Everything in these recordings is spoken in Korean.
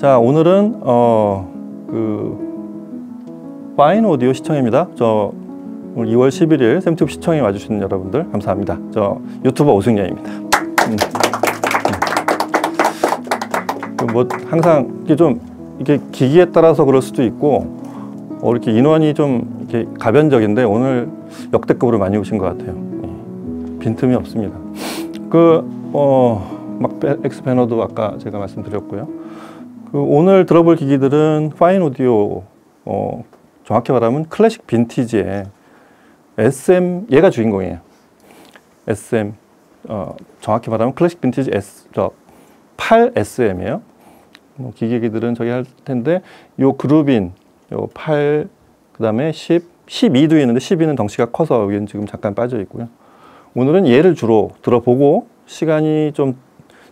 자, 오늘은 파인 오디오 시청입니다. 저 오늘 2월 11일 샘튜브 시청에 와주신 여러분들 감사합니다. 저 유튜버 오승열입니다. 뭐 항상 이게 좀 이게 기기에 따라서 그럴 수도 있고 이렇게 인원이 좀 이렇게 가변적인데 오늘 역대급으로 많이 오신 것 같아요. 빈틈이 없습니다. 막엑스 배너도 아까 제가 말씀드렸고요. 오늘 들어볼 기기들은 파인 오디오, 정확히 말하면 클래식 빈티지의 SM, 얘가 주인공이에요. SM, 정확히 말하면 클래식 빈티지 8SM이에요. 기기들은 저기 할 텐데, 요 그루빈, 요 8, 그 다음에 10, 12도 있는데 12는 덩치가 커서 여기는 지금 잠깐 빠져 있고요. 오늘은 얘를 주로 들어보고 시간이 좀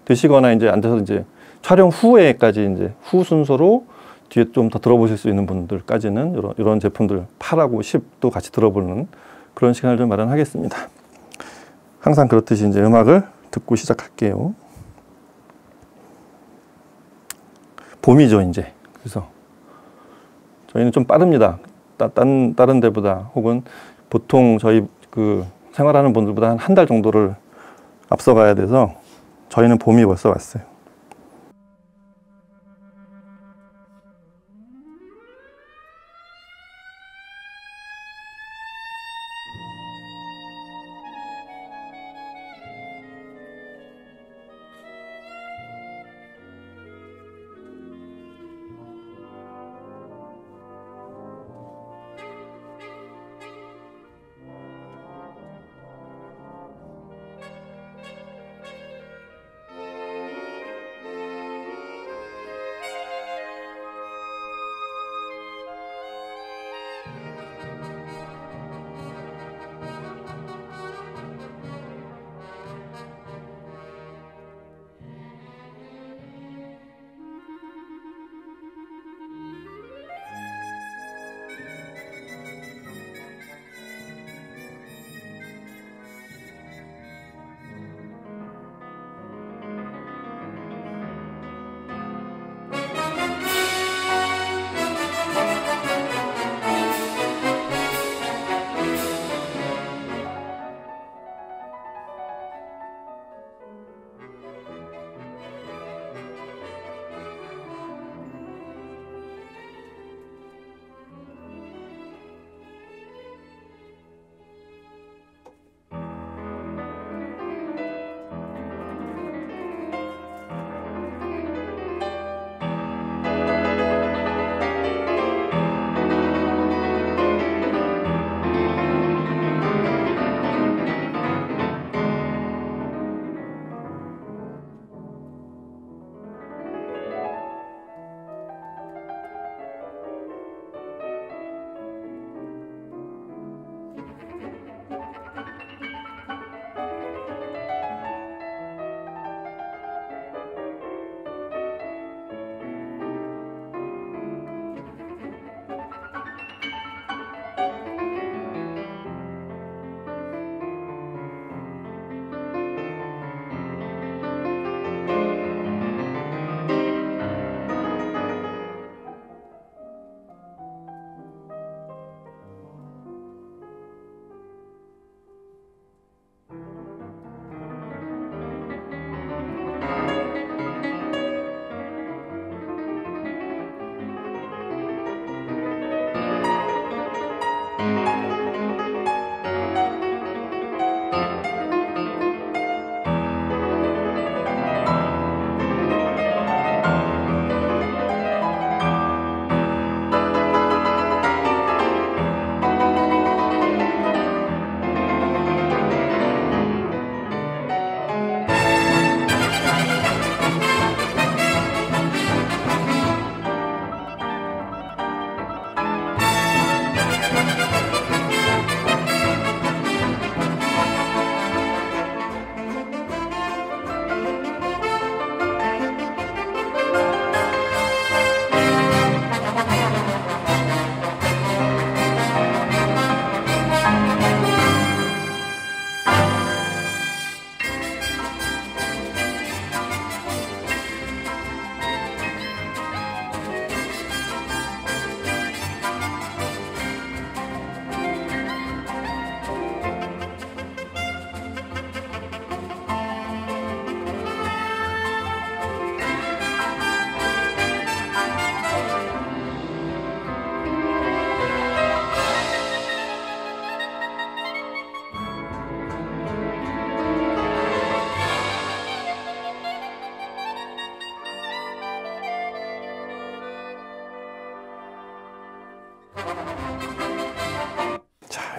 드시거나 이제 앉아서 이제 촬영 후에까지 이제 후 순서로 뒤에 좀 더 들어보실 수 있는 분들까지는 이런 제품들 8하고 10도 같이 들어보는 그런 시간을 좀 마련하겠습니다. 항상 그렇듯이 이제 음악을 듣고 시작할게요. 봄이죠, 이제. 그래서 저희는 좀 빠릅니다. 다른 데보다 혹은 보통 저희 생활하는 분들보다 한 달 정도를 앞서가야 돼서 저희는 봄이 벌써 왔어요.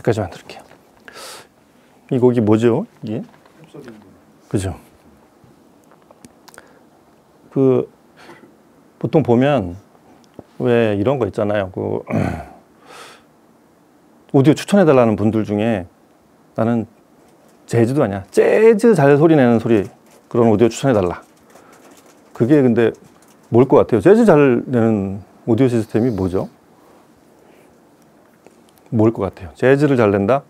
여기까지 만들게요. 이 곡이 뭐죠? 이게? 그죠? 그 보통 보면 왜 이런 거 있잖아요. 그 오디오 추천해달라는 분들 중에 나는 재즈도 아니야. 재즈 잘 소리 내는 소리 그런 오디오 추천해달라. 그게 근데 뭘 것 같아요? 재즈 잘 내는 오디오 시스템이 뭐죠? 뭘 것 같아요? 재즈를 잘 낸다?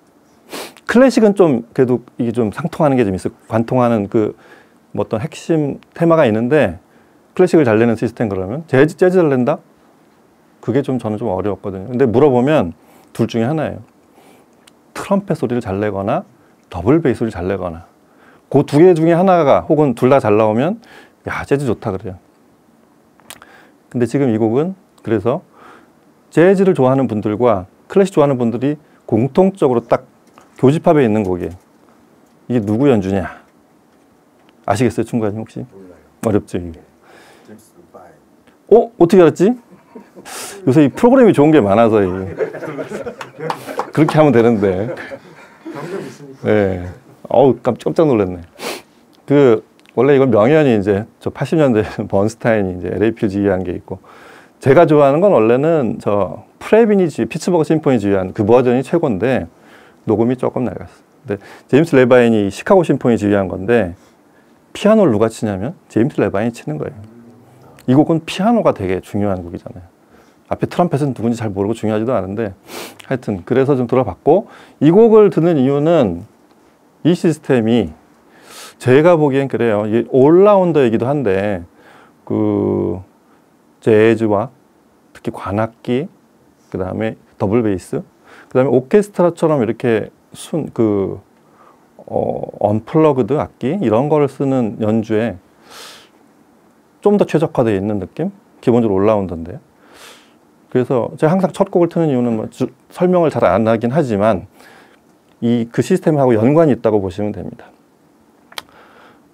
클래식은 좀 그래도 이게 좀 상통하는 게 좀 있어요. 관통하는 그 뭐 어떤 핵심 테마가 있는데 클래식을 잘 내는 시스템 그러면 재즈 잘 낸다? 그게 좀 저는 좀 어려웠거든요. 근데 물어보면 둘 중에 하나예요. 트럼펫 소리를 잘 내거나 더블 베이스 소리를 잘 내거나 그 두 개 중에 하나가 혹은 둘 다 잘 나오면 야 재즈 좋다 그래요. 근데 지금 이 곡은 그래서 재즈를 좋아하는 분들과 클래식 좋아하는 분들이 공통적으로 딱 교집합에 있는 곡이에요. 이게 누구 연주냐? 아시겠어요, 충관님 혹시? 몰라요. 어렵죠, 이게. 제임스 바이. 어떻게 알았지? 요새 이 프로그램이 좋은 게 많아서 이게. 그렇게 하면 되는데. 경력 있으니까. 네. 깜짝 놀랐네. 원래 이건 명연이 이제 저 80년대 번스타인이 이제 LA표 지휘한 게 있고, 제가 좋아하는 건 원래는 저 프레빈이 피츠버그 심포니 지휘한 그 버전이 최고인데 녹음이 조금 낡았어. 근데 제임스 레바인이 시카고 심포니 지휘한 건데 피아노를 누가 치냐면 제임스 레바인이 치는 거예요. 이 곡은 피아노가 되게 중요한 곡이잖아요. 앞에 트럼펫은 누군지 잘 모르고 중요하지도 않은데 하여튼 그래서 좀 들어봤고 이 곡을 듣는 이유는 이 시스템이 제가 보기엔 그래요. 이게 올라운더이기도 한데 그 재즈와 특히 관악기 그 다음에 더블 베이스 그 다음에 오케스트라처럼 이렇게 언플러그드 악기 이런 거를 쓰는 연주에 좀 더 최적화되어 있는 느낌? 기본적으로 올라운더인데요. 그래서 제가 항상 첫 곡을 트는 이유는 뭐 설명을 잘 안 하긴 하지만 그 시스템하고 연관이 있다고 보시면 됩니다.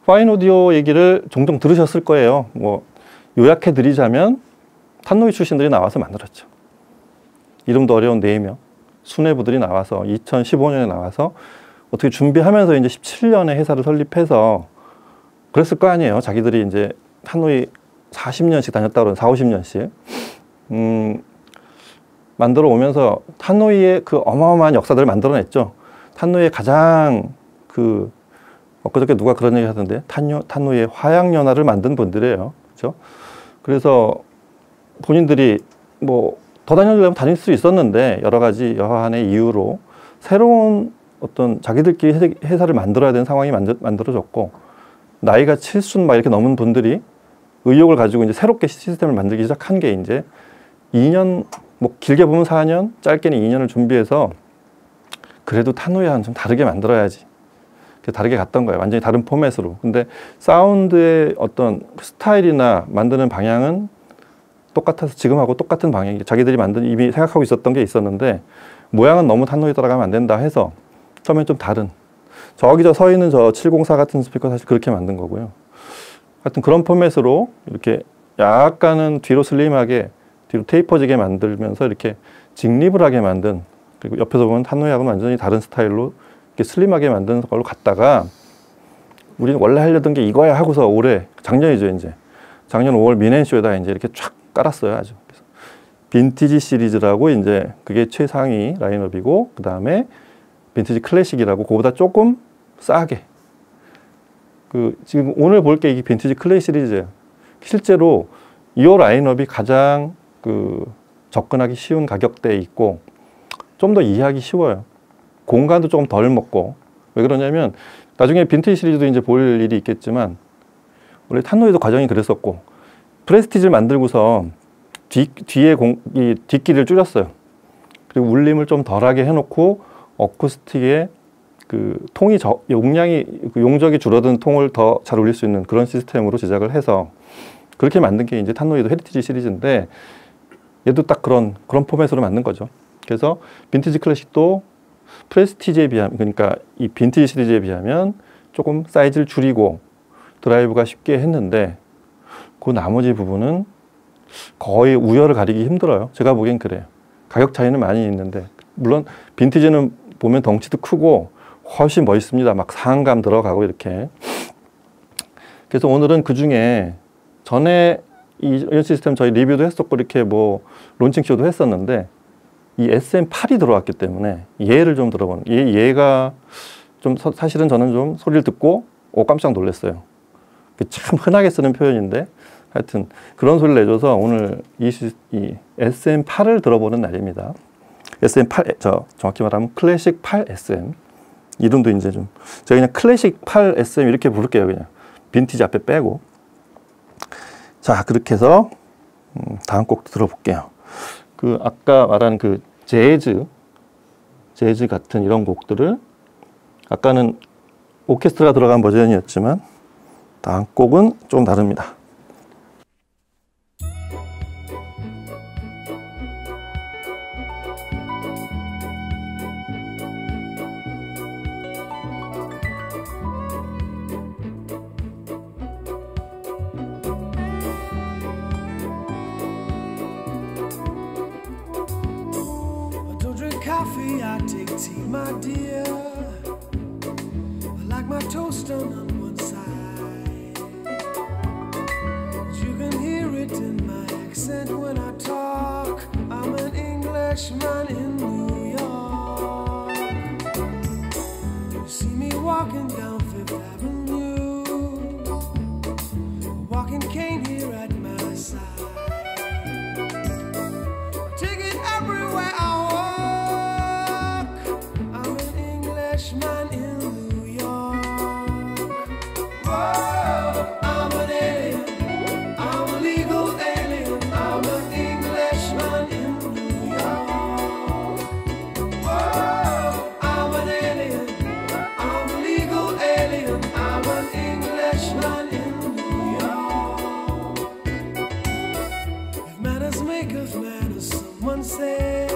파인 오디오 얘기를 종종 들으셨을 거예요. 뭐 요약해 드리자면 탄노이 출신들이 나와서 만들었죠. 이름도 어려운 4명 수뇌부들이 나와서 2015년에 나와서 어떻게 준비하면서 이제 17년에 회사를 설립해서 그랬을 거 아니에요. 자기들이 이제 탄노이 40년씩 다녔다 그러는 40, 50년씩 만들어 오면서 탄노이의 그 어마어마한 역사들을 만들어냈죠. 탄노이의 가장 엊그저께 누가 그런 얘기 하던데 탄노이의 화양연화를 만든 분들이에요. 그렇죠? 그래서 본인들이 뭐 더 다니려면 다닐 수 있었는데 여러 가지 여하의 이유로 새로운 어떤 자기들끼리 회사를 만들어야 되는 상황이 만들어졌고 나이가 70 막 이렇게 넘은 분들이 의욕을 가지고 이제 새롭게 시스템을 만들기 시작한 게 이제 2년 뭐 길게 보면 4년 짧게는 2년을 준비해서 그래도 탄노이와는 좀 다르게 만들어야지. 다르게 갔던 거예요. 완전히 다른 포맷으로. 근데 사운드의 어떤 스타일이나 만드는 방향은 똑같아서 지금하고 똑같은 방향이 자기들이 이미 생각하고 있었던 게 있었는데 모양은 너무 탄노이 따라가면 안 된다 해서 처음엔 좀 다른 저기 서 있는 저 704 같은 스피커 사실 그렇게 만든 거고요. 하여튼 그런 포맷으로 이렇게 약간은 뒤로 슬림하게 뒤로 테이퍼지게 만들면서 이렇게 직립을 하게 만든 그리고 옆에서 보면 탄노이하고는 완전히 다른 스타일로 이렇게 슬림하게 만드는 걸로 갔다가 우리는 원래 하려던 게 이거야 하고서 작년이죠 이제 작년 5월 미넨쇼에다 이제 이렇게 쫙 깔았어요 아주. 그래서 빈티지 시리즈라고 이제 그게 최상위 라인업이고 그 다음에 빈티지 클래식이라고 그거보다 조금 싸게 지금 오늘 볼 게 이게 빈티지 클래식 시리즈예요. 실제로 이 라인업이 가장 접근하기 쉬운 가격대에 있고 좀 더 이해하기 쉬워요. 공간도 조금 덜 먹고 왜 그러냐면 나중에 빈티지 시리즈도 이제 볼 일이 있겠지만 원래 탄노이도 과정이 그랬었고 프레스티지를 만들고서 뒤에 이 뒷길을 줄였어요. 그리고 울림을 좀 덜하게 해놓고 어쿠스틱에 통이 용적이 줄어든 통을 더 잘 울릴 수 있는 그런 시스템으로 제작을 해서 그렇게 만든 게 이제 탄노이도 헤리티지 시리즈인데 얘도 딱 그런 포맷으로 만든 거죠. 그래서 빈티지 클래식도 프레스티지에 비하면 그러니까 이 빈티지 시리즈에 비하면 조금 사이즈를 줄이고 드라이브가 쉽게 했는데 그 나머지 부분은 거의 우열을 가리기 힘들어요. 제가 보기엔 그래요. 가격 차이는 많이 있는데 물론 빈티지는 보면 덩치도 크고 훨씬 멋있습니다. 막 상암감 들어가고 이렇게. 그래서 오늘은 그 중에 전에 이런 시스템 저희 리뷰도 했었고 이렇게 뭐 론칭쇼도 했었는데 이 SM8이 들어왔기 때문에 얘를 좀 들어보는, 얘가 좀 사실은 저는 좀 소리를 듣고 깜짝 놀랐어요. 참 흔하게 쓰는 표현인데 하여튼 그런 소리를 내줘서 오늘 이 SM8을 들어보는 날입니다. SM8, 정확히 말하면 클래식 8SM. 이름도 이제 좀 제가 그냥 클래식 8SM 이렇게 부를게요. 그냥 빈티지 앞에 빼고. 자, 그렇게 해서 다음 곡 들어볼게요. 그 아까 말한 그 재즈 같은 이런 곡들을 아까는 오케스트라 들어간 버전이었지만 다음 곡은 좀 다릅니다. Coffee, I take tea, my dear. I like my toast done on one side. You can hear it in my accent when I talk. I'm an Englishman in New York. You see me walking down Fifth Avenue, a walking cane here at my side. Take it everywhere I man in New York. Whoa, I'm an alien, I'm a legal alien, I'm an Englishman in New York. Whoa, I'm an alien, I'm a legal alien, I'm an Englishman in New York. If manners make of manners, someone say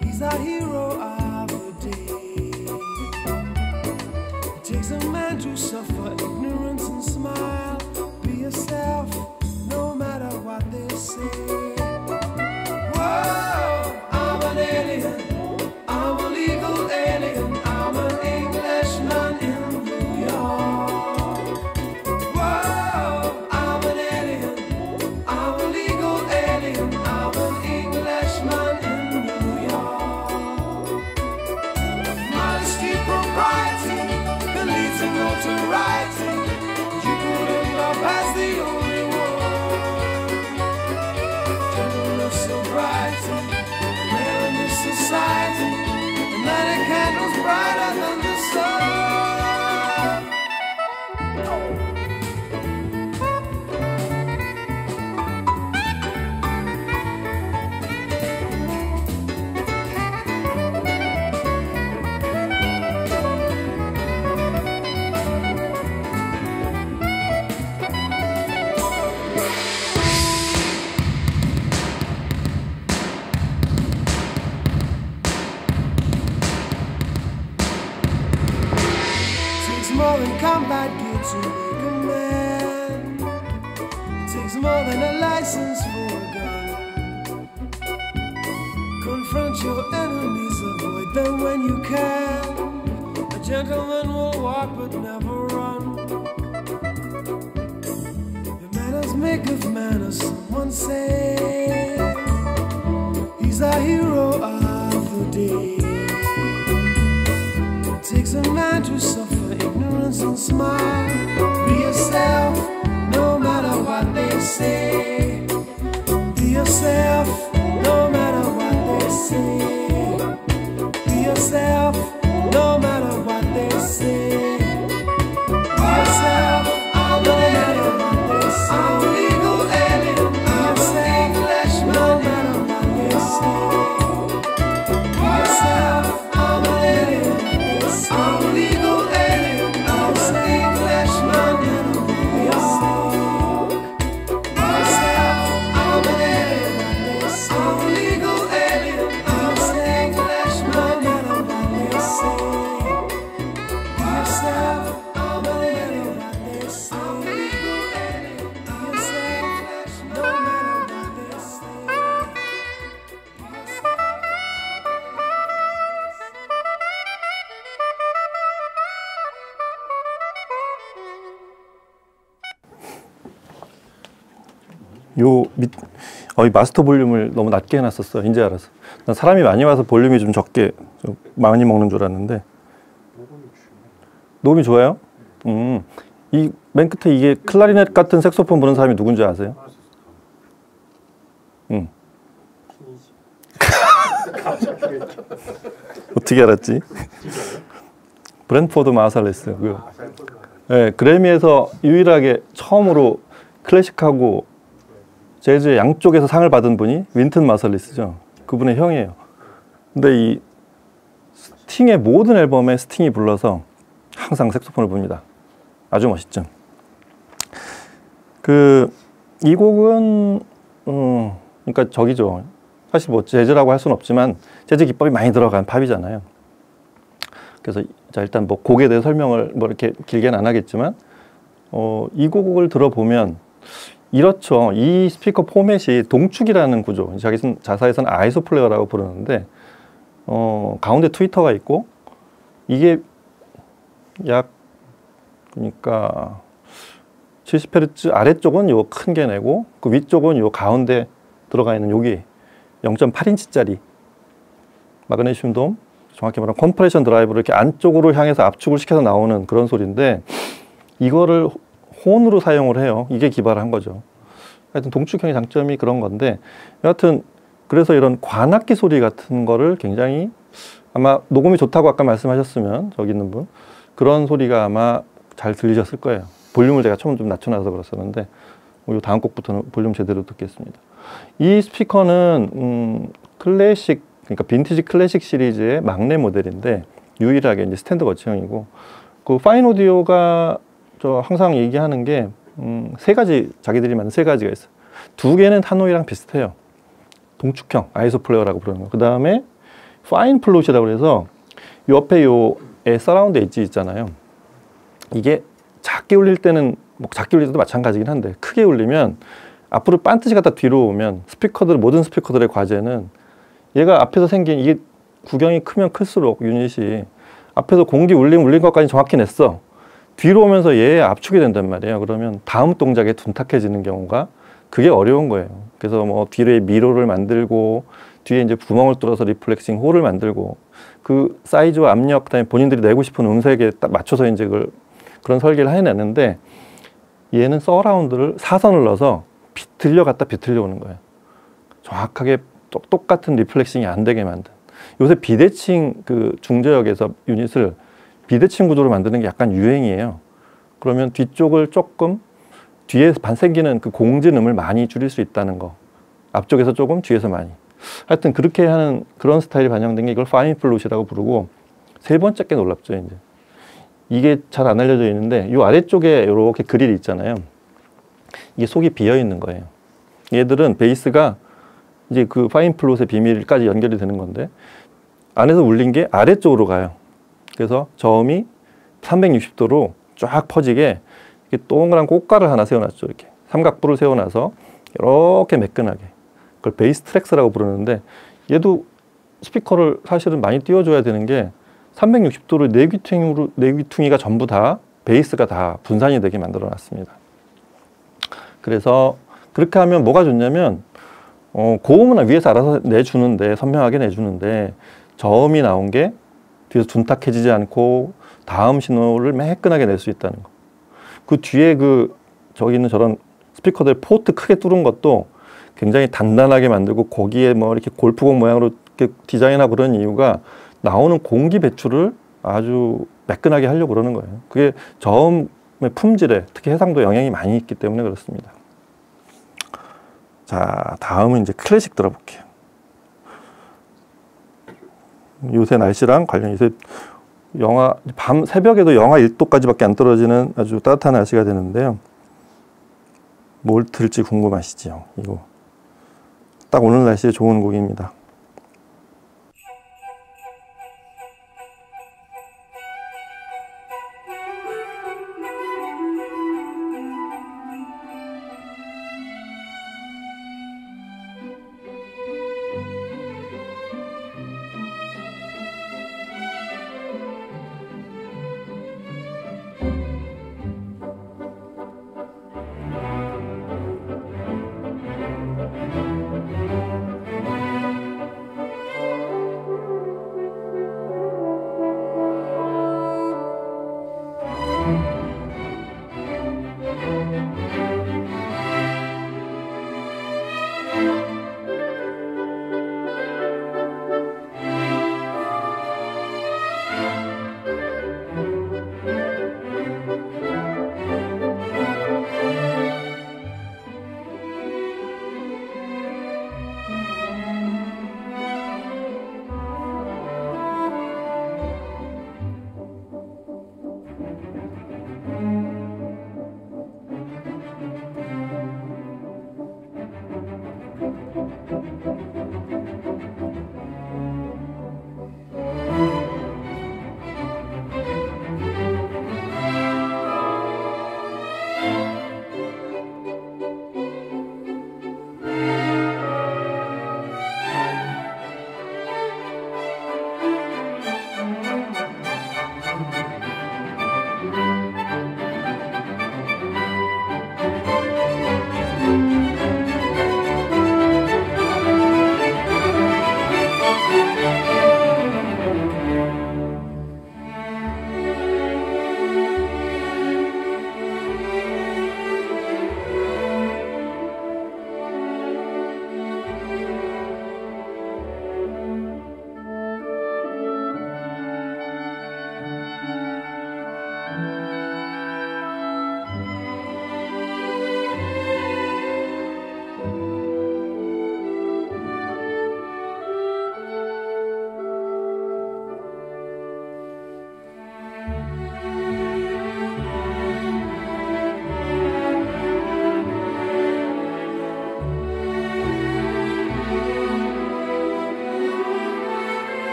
he's our hero. Takes a man to suffer ignorance and smile. Be yourself, no matter what they say. Whoa, I'm an alien, I'm a legal alien, I'm an Englishman in New York. Whoa, I'm an alien, I'm a legal alien, I'm an Englishman in New York. Modesty, propriety, leads to notoriety. You couldn't love as the only one. Gentleness, sobriety, rare in this society. And lighting candles brighter than the sun. More than combat gear to make a man. It takes more than a license for a gun. Confront your enemies, avoid them when you can. A gentleman will walk but never run. The manners make of manners, someone say. He's a hero of the day. It takes a man to suffer ignorance and smile. Be yourself, no matter what they say. Be yourself, no matter what they say. Be yourself, no matter what they say. Be yourself, no matter what they say. I'm a legal alien, I'm an Englishman, no matter what they say. Be yourself, I'm an alien, I'm a legal alien, I'm an Englishman in New York. Be yourself, I'm an alien, I'm a legal alien, I'm an Englishman, no matter what they say. 이 마스터 볼륨을 너무 낮게 해놨었어. 이제 알았어. 난 사람이 많이 와서 볼륨이 좀 적게, 좀 많이 먹는 줄 알았는데. 녹음이 좋아요? 이 맨 끝에 이게 클라리넷 같은 색소폰 부는 사람이 누군지 아세요? 어떻게 알았지? 브랜포드 마살레스. 네, 그래미에서 유일하게 처음으로 클래식하고 재즈 양쪽에서 상을 받은 분이 윈튼 마살리스죠. 그분의 형이에요. 근데 이 스팅의 모든 앨범에 스팅이 불러서 항상 색소폰을 붑니다. 아주 멋있죠. 이 곡은 그러니까 저기죠. 사실 뭐 재즈라고 할 수는 없지만 재즈 기법이 많이 들어간 팝이잖아요. 그래서 자 일단 뭐 곡에 대해 설명을 뭐 이렇게 길게는 안 하겠지만 이 곡을 들어보면 이렇죠. 이 스피커 포맷이 동축이라는 구조. 자사에서는 아이소플레어라고 부르는데 가운데 트위터가 있고 이게 약 그러니까 70Hz 아래쪽은 요 큰 게 내고 그 위쪽은 요 가운데 들어가 있는 여기 0.8인치짜리 마그네슘 돔, 정확히 말하면 컴프레션 드라이브를 이렇게 안쪽으로 향해서 압축을 시켜서 나오는 그런 소리인데 이거를 혼으로 사용을 해요. 이게 기발을 한 거죠. 하여튼 동축형의 장점이 그런 건데 여하튼 그래서 이런 관악기 소리 같은 거를 굉장히 아마 녹음이 좋다고 아까 말씀하셨으면 저기 있는 분 그런 소리가 아마 잘 들리셨을 거예요. 볼륨을 제가 처음 좀 낮춰놔서 그랬었는데 요 다음 곡부터는 볼륨 제대로 듣겠습니다. 이 스피커는 클래식 그러니까 빈티지 클래식 시리즈의 막내 모델인데 유일하게 이제 스탠드 거치형이고 그 파인 오디오가 저 항상 얘기하는 게 세 가지 자기들이 만든 세 가지가 있어요. 두 개는 하노이랑 비슷해요. 동축형 아이소플레어라고 부르는 거. 그 다음에 파인 플롯이라고 해서 옆에 요 서라운드 엣지 있잖아요. 이게 작게 울릴 때는 뭐 작게 울릴 때도 마찬가지긴 한데 크게 울리면 앞으로 반드시 갖다 뒤로 오면 모든 스피커들의 과제는 얘가 앞에서 생긴 이게 구경이 크면 클수록 유닛이 앞에서 공기 울린 것까지 정확히 냈어. 뒤로 오면서 얘에 압축이 된단 말이에요. 그러면 다음 동작에 둔탁해지는 경우가 그게 어려운 거예요. 그래서 뭐 뒤에 미로를 만들고 뒤에 이제 구멍을 뚫어서 리플렉싱 홀을 만들고 그 사이즈와 압력 그다음에 본인들이 내고 싶은 음색에 딱 맞춰서 이제 그런 설계를 해내는데 얘는 서라운드를 사선을 넣어서 비틀려 갔다 비틀려 오는 거예요. 정확하게 똑같은 리플렉싱이 안 되게 만든. 요새 비대칭 그 중저역에서 유닛을 비대칭 구조로 만드는 게 약간 유행이에요. 그러면 뒤쪽을 조금 뒤에 생기는 그 공진음을 많이 줄일 수 있다는 거. 앞쪽에서 조금 뒤에서 많이. 하여튼 그렇게 하는 그런 스타일이 반영된 게 이걸 파인 플롯이라고 부르고 세 번째 게 놀랍죠. 이제 이게 잘 안 알려져 있는데 이 아래쪽에 이렇게 그릴이 있잖아요. 이게 속이 비어 있는 거예요. 얘들은 베이스가 이제 그 파인 플롯의 비밀까지 연결이 되는 건데 안에서 울린 게 아래쪽으로 가요. 그래서 저음이 360도로 쫙 퍼지게 이렇게 동그란 꽃가를 하나 세워놨죠. 이렇게 삼각부를 세워놔서 이렇게 매끈하게 그걸 베이스 트랙스라고 부르는데 얘도 스피커를 사실은 많이 띄워줘야 되는 게 360도로 네 귀퉁이가 전부 다 베이스가 다 분산이 되게 만들어 놨습니다. 그래서 그렇게 하면 뭐가 좋냐면 고음은 위에서 알아서 내주는데 선명하게 내주는데 저음이 나온 게 뒤에서 둔탁해지지 않고 다음 신호를 매끈하게 낼 수 있다는 거. 그 뒤에 저기 있는 저런 스피커들 포트 크게 뚫은 것도 굉장히 단단하게 만들고 거기에 뭐 이렇게 골프공 모양으로 이렇게 디자인하고 그런 이유가 나오는 공기 배출을 아주 매끈하게 하려고 그러는 거예요. 그게 저음의 품질에 특히 해상도에 영향이 많이 있기 때문에 그렇습니다. 자, 다음은 이제 클래식 들어볼게요. 요새 날씨랑 관련해서 새벽에도 영하 1도까지밖에 안 떨어지는 아주 따뜻한 날씨가 되는데요. 뭘 들을지 궁금하시죠? 이거 딱 오늘 날씨에 좋은 곡입니다.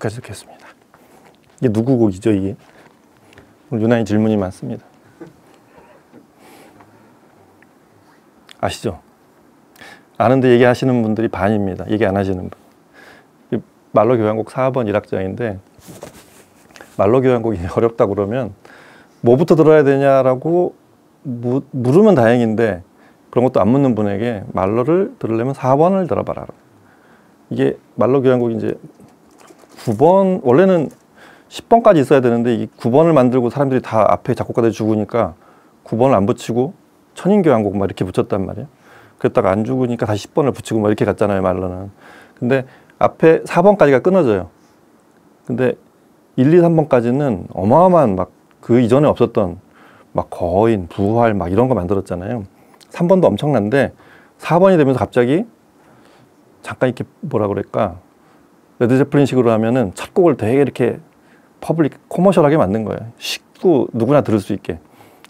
여기까지 듣겠습니다. 이게 누구 곡이죠, 이게? 유난히 질문이 많습니다. 아시죠? 아는데 얘기하시는 분들이 반입니다. 얘기 안 하시는 분. 말로 교향곡 4번 1악장인데 말로 교향곡이 어렵다 그러면 뭐부터 들어야 되냐라고 물으면 다행인데 그런 것도 안 묻는 분에게 말로를 들으려면 4번을 들어봐라. 이게 말로 교향곡이 이제 9번, 원래는 10번까지 있어야 되는데 이 9번을 만들고 사람들이 다 앞에 작곡가들이 죽으니까 9번을 안 붙이고 천인교향곡 막 이렇게 붙였단 말이에요. 그랬다가 안 죽으니까 다시 10번을 붙이고 막 이렇게 갔잖아요, 말로는. 근데 앞에 4번까지가 끊어져요. 근데 1, 2, 3번까지는 어마어마한 막 그 이전에 없었던 막 거인, 부활 막 이런 거 만들었잖아요. 3번도 엄청난데 4번이 되면서 갑자기 잠깐 이렇게 뭐라 그럴까, 레드제플린식으로 하면은 첫 곡을 되게 이렇게 퍼블릭, 코머셜하게 만든 거예요. 쉽고 누구나 들을 수 있게.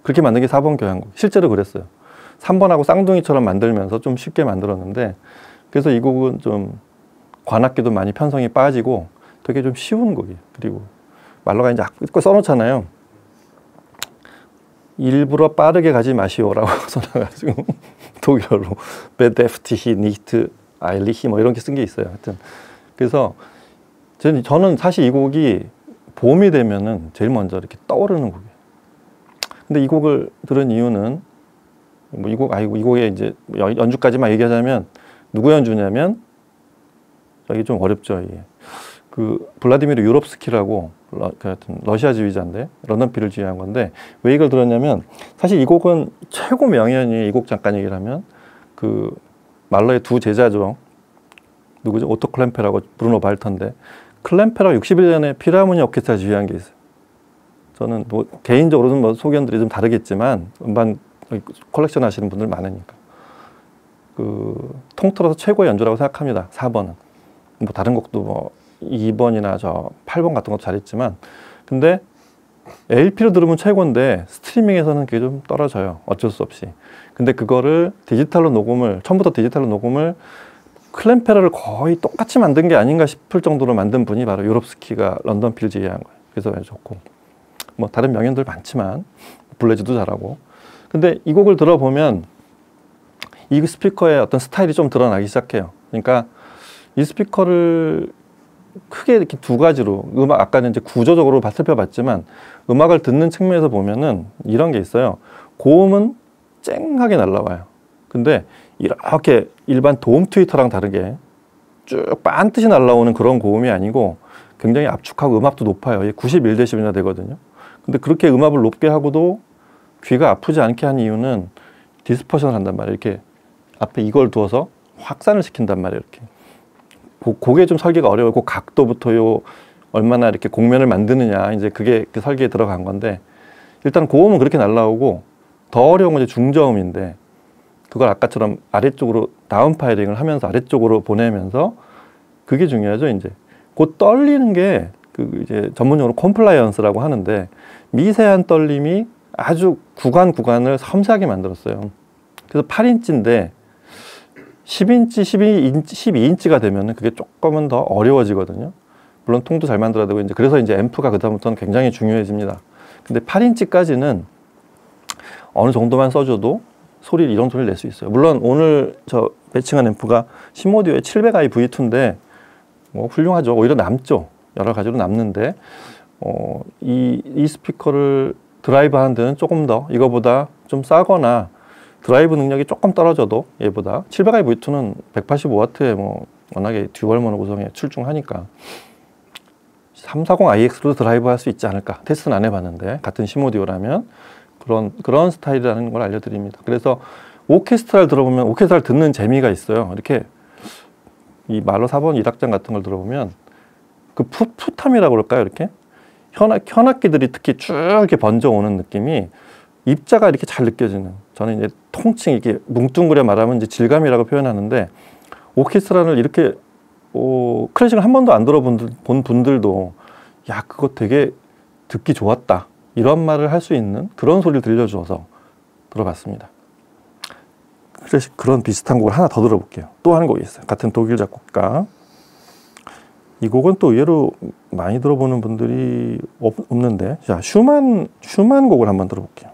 그렇게 만든 게 4번 교향곡. 실제로 그랬어요. 3번하고 쌍둥이처럼 만들면서 좀 쉽게 만들었는데, 그래서 이 곡은 좀 관악기도 많이 편성이 빠지고 되게 좀 쉬운 곡이에요. 그리고 말로가 이제 써놓잖아요. 일부러 빠르게 가지 마시오라고 써놔가지고 독일어로 베데프티히 니트 아일리히 뭐 이런 게 쓴 게 있어요. 하여튼 그래서 저는 사실 이 곡이 봄이 되면은 제일 먼저 이렇게 떠오르는 곡이에요. 근데 이 곡을 들은 이유는 뭐 이 곡의 이제 연주까지만 얘기하자면 누구 연주냐면 이게 좀 어렵죠. 이게 그 블라디미르 유롭스키라고 하여튼 러시아 지휘자인데 런던필을 지휘한 건데, 왜 이걸 들었냐면 사실 이 곡은 최고 명연이, 이 곡 잠깐 얘기를 하면 그 말러의 두 제자죠. 누구죠? 오토 클램페라고 브루노 발터인데, 클램페라가 60일 전에 필하모니 오케스트라 지휘한 게 있어요. 저는 뭐 개인적으로는 뭐 소견들이 좀 다르겠지만 음반 컬렉션 하시는 분들 많으니까 그 통틀어서 최고의 연주라고 생각합니다. 4번은 뭐 다른 곡도 뭐 2번이나 저 8번 같은 것도 잘했지만, 근데 LP로 들으면 최고인데 스트리밍에서는 그게 좀 떨어져요. 어쩔 수 없이. 근데 그거를 디지털로 녹음을, 처음부터 디지털로 녹음을 클램페라를 거의 똑같이 만든 게 아닌가 싶을 정도로 만든 분이 바로 유롭스키가 런던필 지휘한 거예요. 그래서 아주 좋고, 뭐 다른 명연들 많지만 블레즈도 잘하고. 근데 이 곡을 들어보면 이 스피커의 어떤 스타일이 좀 드러나기 시작해요. 그러니까 이 스피커를 크게 이렇게 두 가지로, 음악 아까는 이제 구조적으로 살펴봤지만 음악을 듣는 측면에서 보면은 이런 게 있어요. 고음은 쨍하게 날라와요. 근데 이렇게 일반 도움 트위터랑 다르게 쭉 반듯이 날라오는 그런 고음이 아니고 굉장히 압축하고 음압도 높아요. 91dB나 되거든요. 근데 그렇게 음압을 높게 하고도 귀가 아프지 않게 한 이유는 디스퍼션을 한단 말이에요. 이렇게 앞에 이걸 두어서 확산을 시킨단 말이에요. 이렇게. 그게 좀 설계가 어려워요. 그 각도부터요, 얼마나 이렇게 곡면을 만드느냐, 이제 그게 그 설계에 들어간 건데, 일단 고음은 그렇게 날라오고 더 어려운 건 이제 중저음인데, 그걸 아까처럼 아래쪽으로 다운 파이링을 하면서 아래쪽으로 보내면서, 그게 중요하죠. 이제 그 떨리는 게 그 이제 전문용어로 콤플라이언스라고 하는데, 미세한 떨림이 아주 구간을 섬세하게 만들었어요. 그래서 8인치인데 10인치, 12인치가 되면 그게 조금은 더 어려워지거든요. 물론 통도 잘 만들어야 되고, 이제 그래서 이제 앰프가 그다음부터는 굉장히 중요해집니다. 근데 8인치까지는 어느 정도만 써줘도 소리를, 이런 소리를 낼 수 있어요. 물론 오늘 저 매칭한 앰프가 시모디오의 700i V2인데 뭐 훌륭하죠. 오히려 남죠. 여러 가지로 남는데 이 스피커를 드라이브 하는 데는 조금 더 이거보다 좀 싸거나 드라이브 능력이 조금 떨어져도 얘보다 700i V2는 185W에 뭐 워낙에 듀얼 모노 구성에 출중하니까 340iX로 드라이브 할 수 있지 않을까. 테스트는 안 해봤는데 같은 시모디오라면 그런 스타일이라는 걸 알려드립니다. 그래서 오케스트라를 들어보면 오케스트라를 듣는 재미가 있어요. 이렇게 이 말로 4번 1악장 같은 걸 들어보면 그 풋풋함이라고 그럴까요? 이렇게 현악기들이 특히 쭉 이렇게 번져오는 느낌이 입자가 이렇게 잘 느껴지는, 저는 이제 통칭 이렇게 뭉뚱그려 말하면 이제 질감이라고 표현하는데, 오케스트라를 이렇게 클래식을 한 번도 안 들어본 분들도 야 그거 되게 듣기 좋았다 이런 말을 할 수 있는 그런 소리를 들려주어서 들어봤습니다. 클래식 그런 비슷한 곡을 하나 더 들어볼게요. 또 한 곡이 있어요. 같은 독일 작곡가. 이 곡은 또 의외로 많이 들어보는 분들이 없는데, 자 슈만 곡을 한번 들어볼게요.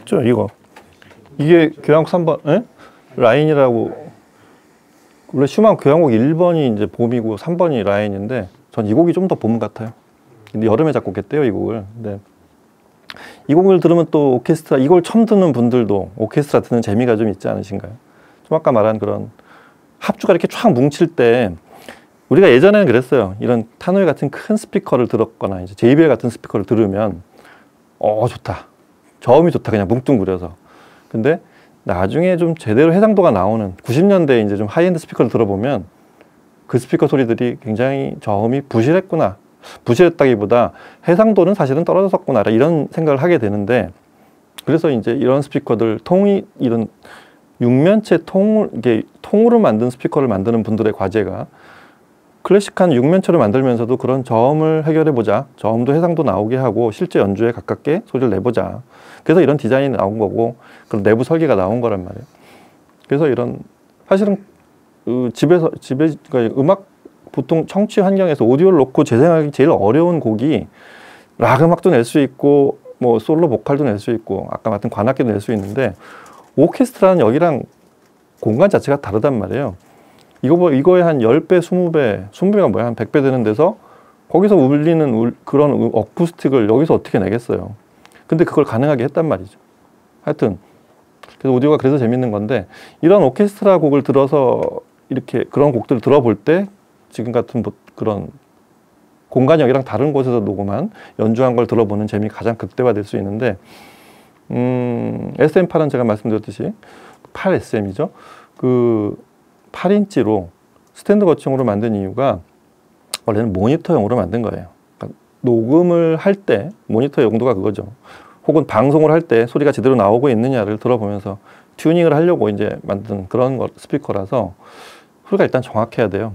그렇죠, 이게 교향곡 3번, 에? 라인이라고. 원래 슈만 교향곡 1번이 이제 봄이고 3번이 라인인데, 전 이 곡이 좀 더 봄 같아요. 근데 여름에 작곡했대요, 이 곡을. 근데 이 곡을 들으면 또 오케스트라, 이걸 처음 듣는 분들도 오케스트라 듣는 재미가 좀 있지 않으신가요? 좀 아까 말한 그런 합주가 이렇게 쫙 뭉칠 때, 우리가 예전에는 그랬어요. 이런 타노이 같은 큰 스피커를 들었거나 이제 JBL 같은 스피커를 들으면 좋다, 저음이 좋다, 그냥 뭉뚱그려서. 근데 나중에 좀 제대로 해상도가 나오는 90년대 이제 좀 하이엔드 스피커를 들어보면 그 스피커 소리들이 굉장히 저음이 부실했구나, 부실했다기보다 해상도는 사실은 떨어졌었구나, 이런 생각을 하게 되는데, 그래서 이제 이런 스피커들 이런 육면체 이게 통으로 만든 스피커를 만드는 분들의 과제가 클래식한 육면체를 만들면서도 그런 저음을 해결해보자, 저음도 해상도 나오게 하고 실제 연주에 가깝게 소리를 내보자. 그래서 이런 디자인이 나온 거고, 그런 내부 설계가 나온 거란 말이에요. 그래서 이런 사실은 그러니까 음악 보통 청취 환경에서 오디오를 놓고 재생하기 제일 어려운 곡이 락 음악도 낼 수 있고 뭐 솔로 보컬도 낼 수 있고 아까 말했던 관악기도 낼 수 있는데, 오케스트라는 여기랑 공간 자체가 다르단 말이에요. 이거에 한 10배, 20배가 뭐야, 한 100배 되는 데서 거기서 울리는 그런 어쿠스틱을 여기서 어떻게 내겠어요. 근데 그걸 가능하게 했단 말이죠. 하여튼 그래서 오디오가 그래서 재밌는 건데 이런 오케스트라 곡을 들어서 이렇게 그런 곡들을 들어볼 때 지금 같은 뭐 그런 공간역이랑 다른 곳에서 녹음한 연주한 걸 들어보는 재미가 가장 극대화될 수 있는데 SM8은 제가 말씀드렸듯이 8SM이죠. 그 8인치로 스탠드 거치형으로 만든 이유가 원래는 모니터용으로 만든 거예요. 그러니까 녹음을 할 때 모니터 용도가 그거죠. 혹은 방송을 할 때 소리가 제대로 나오고 있느냐를 들어보면서 튜닝을 하려고 이제 만든 그런 스피커라서 소리가 일단 정확해야 돼요.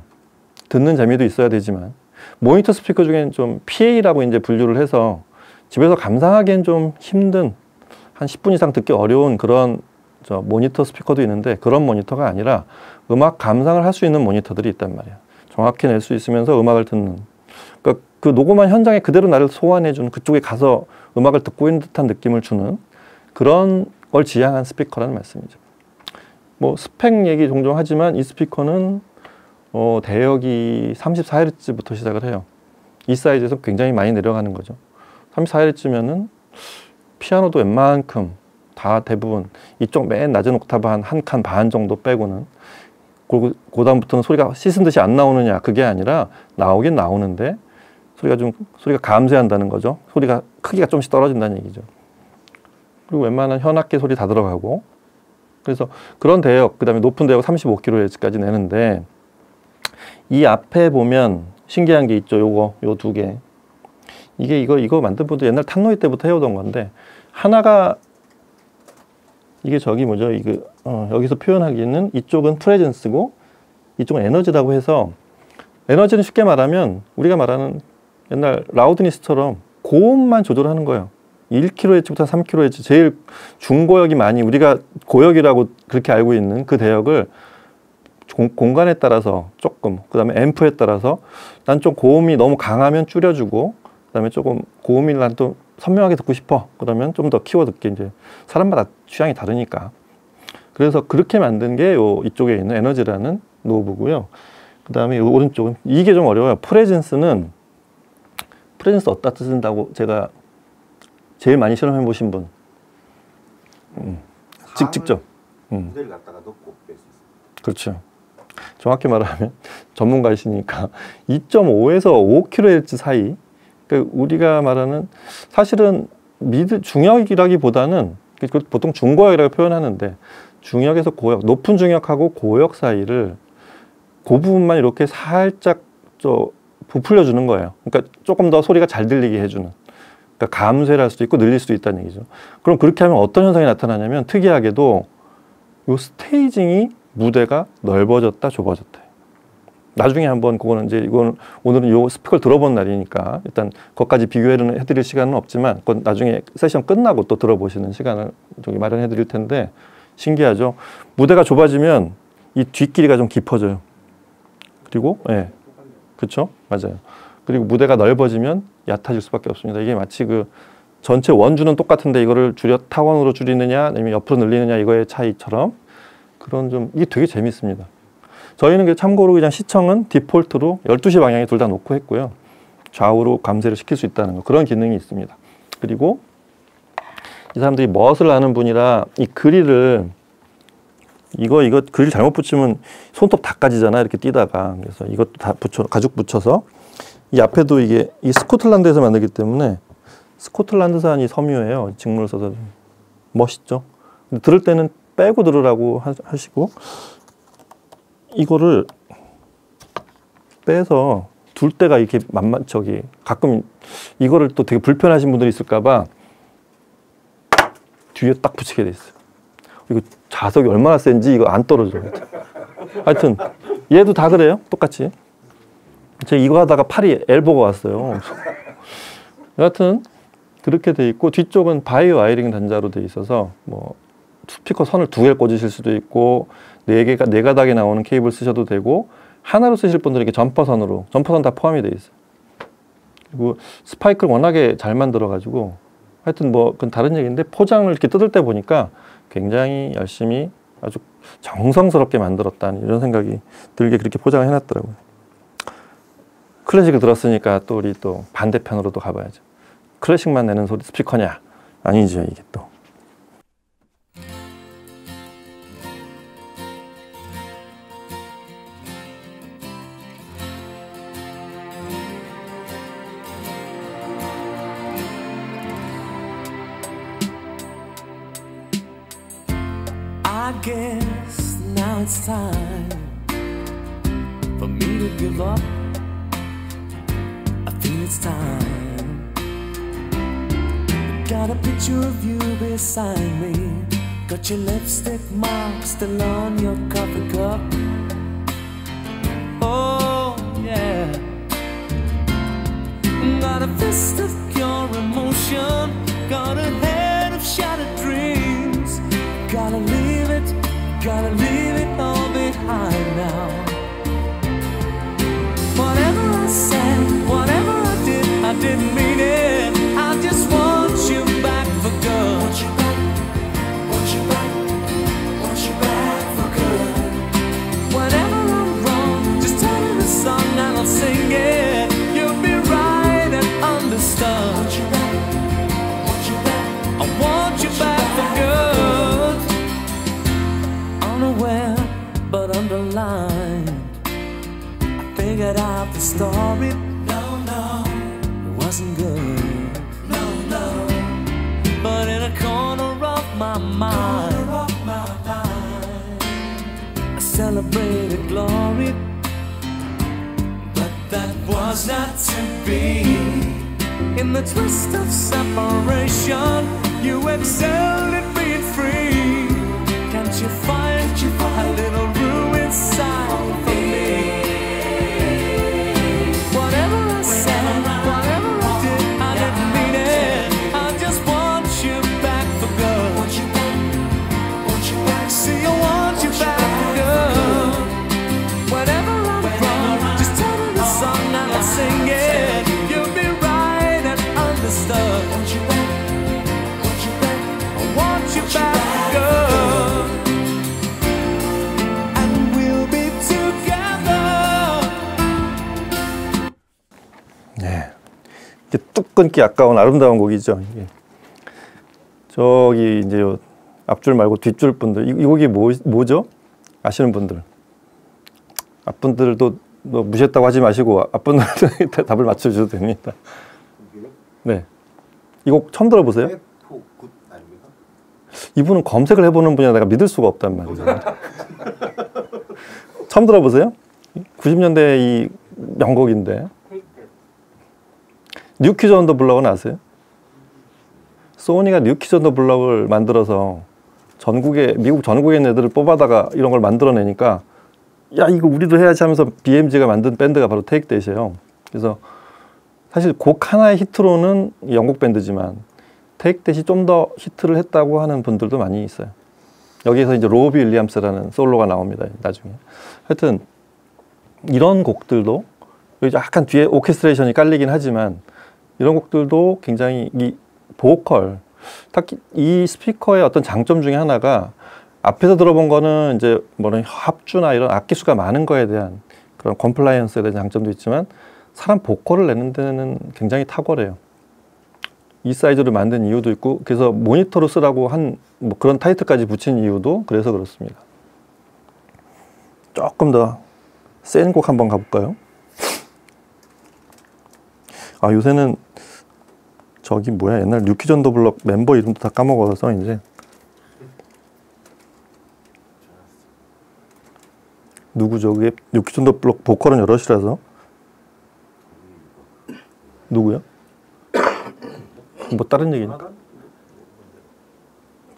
듣는 재미도 있어야 되지만 모니터 스피커 중에는 좀 PA라고 이제 분류를 해서 집에서 감상하기엔 좀 힘든 한 10분 이상 듣기 어려운 그런 모니터 스피커도 있는데 그런 모니터가 아니라 음악 감상을 할 수 있는 모니터들이 있단 말이에요. 정확히 낼 수 있으면서 음악을 듣는. 그러니까 그 녹음한 현장에 그대로 나를 소환해주는 그쪽에 가서 음악을 듣고 있는 듯한 느낌을 주는 그런 걸 지향한 스피커라는 말씀이죠. 뭐 스펙 얘기 종종 하지만 이 스피커는 대역이 34Hz부터 시작을 해요. 이 사이즈에서 굉장히 많이 내려가는 거죠. 34Hz면은 피아노도 웬만큼 다 대부분 이쪽 맨 낮은 옥타브 한 칸 반 정도 빼고는 그 다음부터는 소리가 씻은 듯이 안 나오느냐 그게 아니라 나오긴 나오는데 소리가 감쇄한다는 거죠. 소리가 크기가 좀씩 떨어진다는 얘기죠. 그리고 웬만한 현악기 소리 다 들어가고 그래서 그런 대역 그 다음에 높은 대역 35kHz까지 내는데 이 앞에 보면 신기한 게 있죠. 요 두 개. 이거 만든 분도 옛날 탕노이 때부터 해오던 건데 하나가 이게 저기 뭐죠? 여기서 표현하기에는 이쪽은 프레젠스고 이쪽은 에너지라고 해서 에너지는 쉽게 말하면 우리가 말하는 옛날 라우드니스처럼 고음만 조절하는 거예요. 1kHz부터 3kHz 제일 중고역이 많이 우리가 고역이라고 그렇게 알고 있는 그 대역을 공간에 따라서 조금 그 다음에 앰프에 따라서 난 좀 고음이 너무 강하면 줄여주고 그 다음에 조금 고음이 난 또 선명하게 듣고 싶어 그러면 좀 더 키워 듣게 이제 사람마다 취향이 다르니까 그래서 그렇게 만든 게 이쪽에 있는 에너지라는 노브고요. 그 다음에 오른쪽은 이게 좀 어려워요. 프레젠스 어디다 쓰신다고 제가 제일 많이 실험해 보신 분 직접 무대를 갖다가 넣고 뺄 수 있어요. 그렇죠. 정확히 말하면 전문가이시니까 2.5에서 5kHz 사이 그러니까 우리가 말하는 사실은 중역이라기보다는 보통 중고역이라고 표현하는데 중역에서 고역, 높은 중역하고 고역 사이를 그 부분만 이렇게 살짝 부풀려 주는 거예요. 그러니까 조금 더 소리가 잘 들리게 해주는. 그러니까 감쇄를 할 수도 있고 늘릴 수도 있다는 얘기죠. 그럼 그렇게 하면 어떤 현상이 나타나냐면 특이하게도 요 스테이징이 무대가 넓어졌다 좁아졌다. 나중에 한번 그거는 이제 이건 오늘은 요 스피커를 들어본 날이니까 일단 그것까지 비교를 해드릴 시간은 없지만 그건 나중에 세션 끝나고 또 들어보시는 시간을 저기 마련해 드릴 텐데 신기하죠. 무대가 좁아지면 이 뒷길이가 좀 깊어져요. 그리고 그렇죠, 맞아요. 그리고 무대가 넓어지면 얕아질 수밖에 없습니다. 이게 마치 그 전체 원주는 똑같은데 이거를 타원으로 줄이느냐 아니면 옆으로 늘리느냐 이거의 차이처럼 그런 좀 이게 되게 재밌습니다. 저희는 참고로 그냥 시청은 디폴트로 12시 방향에 둘 다 놓고 했고요. 좌우로 감쇄를 시킬 수 있다는 거 그런 기능이 있습니다. 그리고 이 사람들이 멋을 아는 분이라 이 그릴을 이거 그릴 잘못 붙이면 손톱 다 까지잖아 이렇게 뛰다가 그래서 이것도 다 가죽 붙여서 이 앞에도 이 스코틀랜드에서 만들기 때문에 스코틀랜드산이 섬유예요. 직물을 써서 멋있죠. 근데 들을 때는 빼고 들으라고 하시고 이거를 빼서 둘 때가 이렇게 가끔 이거를 또 되게 불편하신 분들이 있을까봐 뒤에 딱 붙이게 돼 있어요. 이거 자석이 얼마나 센지 이거 안 떨어져요. 하여튼 얘도 다 그래요. 똑같이. 제가 이거 하다가 팔이 엘보가 왔어요. 여하튼 그렇게 돼 있고 뒤쪽은 바이오 와이링 단자로 돼 있어서 뭐 스피커 선을 2개를 꽂으실 수도 있고 4가닥에 나오는 케이블 쓰셔도 되고 하나로 쓰실 분들에게 점퍼선 다 포함이 돼 있어요. 그리고 스파이크를 워낙에 잘 만들어 가지고 하여튼 뭐 그건 다른 얘기인데 포장을 이렇게 뜯을 때 보니까 굉장히 열심히 아주 정성스럽게 만들었다는 이런 생각이 들게 그렇게 포장을 해놨더라고요. 클래식을 들었으니까 또 우리 또 반대편으로도 가봐야죠. 클래식만 내는 소리 스피커냐? 아니죠 이게 또. I guess now it's time for me to give up. I feel it's time. Got a picture of you beside me. Got your lipstick mark still on your coffee cup. Oh yeah. Got a fist of pure emotion. Got a head of shattered dreams. Gotta leave it all behind now. Whatever I said, whatever I didn't mean it. I just want you back for good. Want you back, want you back, want you back for good. Whenever I'm wrong, just tell me the song and I'll sing it. You'll be right and understood. Want you back, want you back, I want you back for good. Unaware but underlined, I figured out the story. No, it wasn't good. No, but in a corner of my mind, I celebrated glory. But that was not to be. In the twist of separation, you excelled at being free. Can't you find a little room inside for me? Whatever I said, whatever I didn't mean it. I just want you back for good. Want you back, see, I want you back for good. Whenever I'm wrong, just tell me the song and I'll sing it. You'll be right and understood. Want you back, I want you back for good. 뚝 끊기 아까운 아름다운 곡이죠. 이게. 저기 이제 요 앞줄 말고 뒷줄 분들 이 곡이 뭐죠? 아시는 분들. 앞분들도 뭐 무시했다고 하지 마시고 앞분들한테 답을 맞춰주셔도 됩니다. 네, 이 곡 처음 들어보세요? 아닙니까? 이분은 검색을 해보는 분이라 내가 믿을 수가 없단 말이죠. 처음 들어보세요? 90년대 이 명곡인데. 뉴키즈 온 더 블럭은 아세요? 소니가 뉴키즈 온 더 블럭을 만들어서 미국 전국에 있는 애들을 뽑아다가 이런 걸 만들어내니까 야 이거 우리도 해야지 하면서 BMG가 만든 밴드가 바로 테이크댓이에요. 그래서 사실 곡 하나의 히트로는 영국 밴드지만 테이크댓이 좀 더 히트를 했다고 하는 분들도 많이 있어요. 여기에서 이제 로비 윌리엄스라는 솔로가 나옵니다. 나중에. 하여튼 이런 곡들도 약간 뒤에 오케스트레이션이 깔리긴 하지만 이런 곡들도 굉장히 이 보컬, 특히 이 스피커의 어떤 장점 중에 하나가 앞에서 들어본 거는 이제 뭐는 합주나 이런 악기 수가 많은 거에 대한 그런 컴플라이언스에 대한 장점도 있지만 사람 보컬을 내는 데는 굉장히 탁월해요. 이 사이즈로 만든 이유도 있고 그래서 모니터로 쓰라고 한 뭐 그런 타이틀까지 붙인 이유도 그래서 그렇습니다. 조금 더 센 곡 한번 가볼까요? 아 요새는 저기 뭐야 옛날 뉴키즈 온 더 블럭 멤버 이름도 다 까먹어서 이제 누구죠? 그게 뉴키즈 온 더 블럭 보컬은 여럿이라서 누구야? 뭐 다른 얘기니까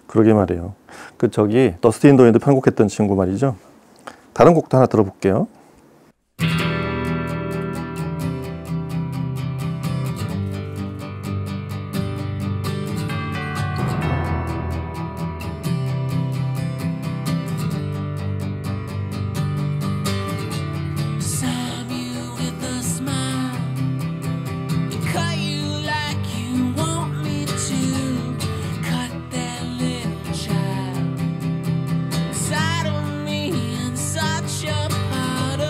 그러게 말이에요. 그 저기 더스티 인 더 윈드 편곡했던 친구 말이죠. 다른 곡도 하나 들어볼게요. Such a part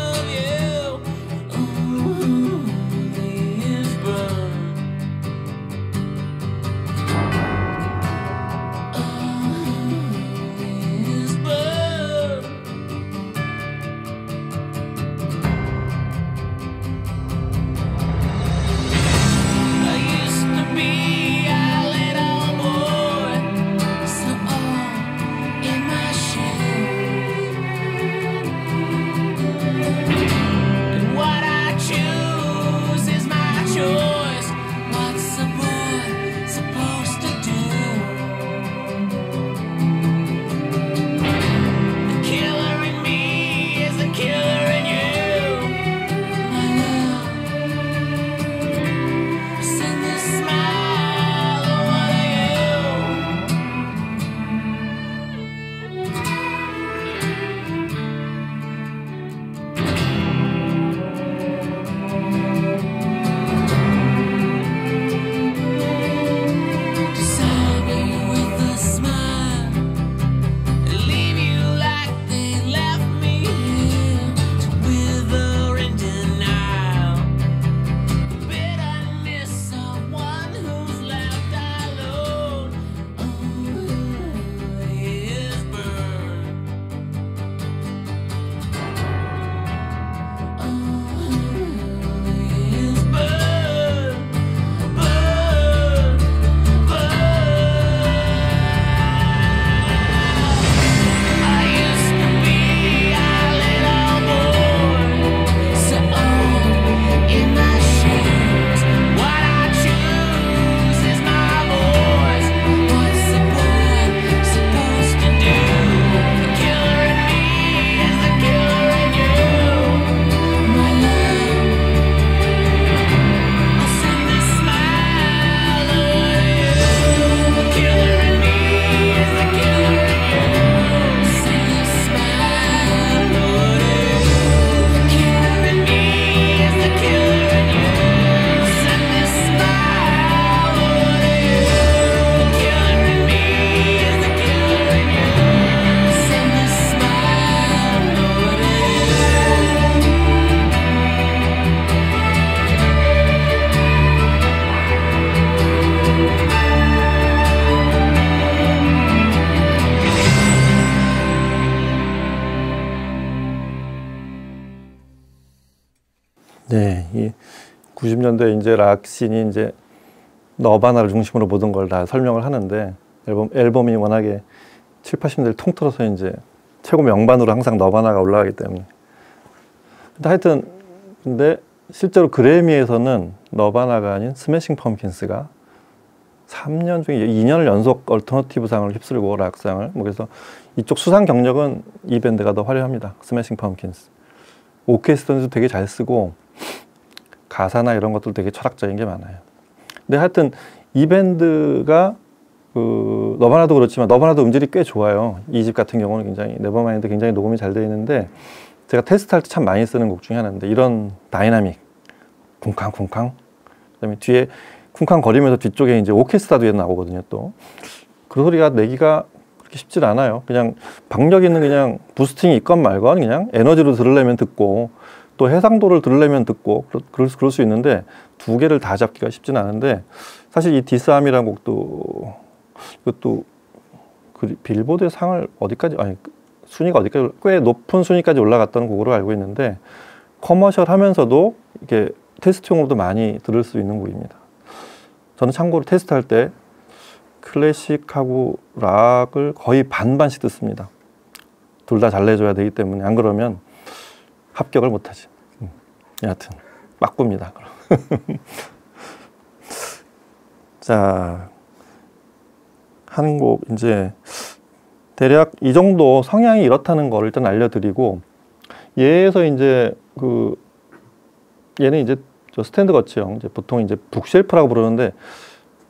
예, 이 90년대 이제 락씬이 이제 너바나를 중심으로 모든 걸 다 설명을 하는데 앨범이 워낙에 7, 80년대를 통틀어서 이제 최고 명반으로 항상 너바나가 올라가기 때문에. 근데 하여튼 근데 실제로 그래미에서는 너바나가 아닌 스매싱 펌킨스가 3년 중에 2년을 연속 얼터너티브 상을 휩쓸고 락상을 그래서 이쪽 수상 경력은 이 밴드가 더 화려합니다. 스매싱 펌킨스. 오케스트라도 되게 잘 쓰고 가사나 이런 것들 되게 철학적인 게 많아요. 근데 하여튼 이 밴드가 그 너바나도 그렇지만 너바나도 음질이 꽤 좋아요. 이 집 같은 경우는 굉장히 네버마인드 굉장히 녹음이 잘 되어 있는데 제가 테스트할 때 참 많이 쓰는 곡 중에 하나인데 이런 다이나믹 쿵쾅쿵쾅 그다음에 뒤에 쿵쾅 거리면서 뒤쪽에 이제 오케스트라도 나오거든요. 또 그 소리가 내기가 그렇게 쉽지 않아요. 그냥 박력 있는 그냥 부스팅이 있건 말건 그냥 에너지로 들으려면 듣고 또 해상도를 들으려면 듣고 그럴 수 있는데 두 개를 다 잡기가 쉽진 않은데 사실 이 디스암이라는 곡도 이것도 그 빌보드의 상을 어디까지 아니 순위가 어디까지 꽤 높은 순위까지 올라갔다는 곡으로 알고 있는데 커머셜 하면서도 이렇게 테스트용으로도 많이 들을 수 있는 곡입니다. 저는 참고로 테스트할 때 클래식하고 락을 거의 반반씩 듣습니다. 둘 다 잘 내줘야 되기 때문에 안 그러면 합격을 못하지. 여하튼 빠꾸입니다. 자, 한 곡 이제 대략 이 정도 성향이 이렇다는 걸 일단 알려드리고 얘에서 이제 그 얘는 이제 저 스탠드 거치형 이제 보통 이제 북쉘프라고 부르는데